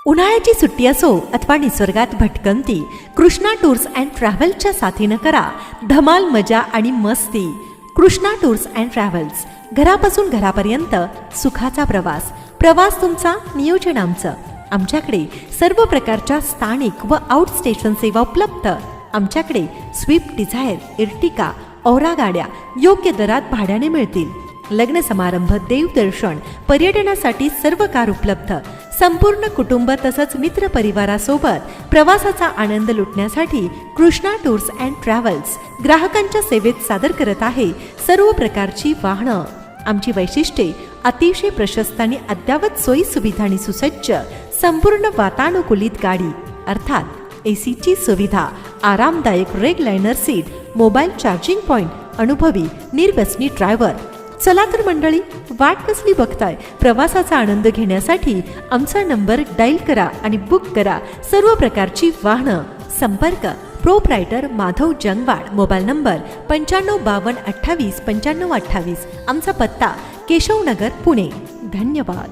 उन्हाळ्याची सुट्टी असो अथवा निसर्गात भटकंती, कृष्णा टूर्स अँड ट्रॅव्हल्सच्या साथीनं करा धमाल मजा आणि मस्ती. कृष्णा टूर्स अँड ट्रॅव्हल्स, घरापासून घरापर्यंत सुखाचा प्रवास. प्रवास तुमचा, नियोजन आमचं. आमच्याकडे सर्व प्रकारच्या स्थानिक व आउट स्टेशन सेवा उपलब्ध. आमच्याकडे स्विफ्ट डिझायर, इर्टिका, औरा गाड्या योग्य दरात भाड्याने मिळतील. लग्न समारंभ, देवदर्शन, पर्यटनासाठी सर्व कार उपलब्ध. संपूर्ण कुटुंब तसंच मित्र परिवारासोबत प्रवासाचा आनंद लुटण्यासाठी कृष्णा टूर्स अँड ट्रॅव्हल्स ग्राहकांच्या सेवेत सादर करत आहे सर्व प्रकारची वाहनं. आमची वैशिष्ट्ये: अतिशय प्रशस्त आणि अद्ययावत सोयी सुविधांनी सुसज्ज संपूर्ण वातानुकूलित गाडी, अर्थात एसीची सुविधा, आरामदायक रेगलायनर सीट, मोबाईल चार्जिंग पॉइंट, अनुभवी निर्व्यसनी ड्रायव्हर. चला तर मंडळी, वाट कसली बघताय? प्रवासाचा आनंद घेण्यासाठी आमचा नंबर डायल करा आणि बुक करा सर्व प्रकारची वाहनं. संपर्क: proprietor Madhav Jangwad. Mobile number 9552289528. आमचा पत्ता: केशवनगर, पुणे. धन्यवाद.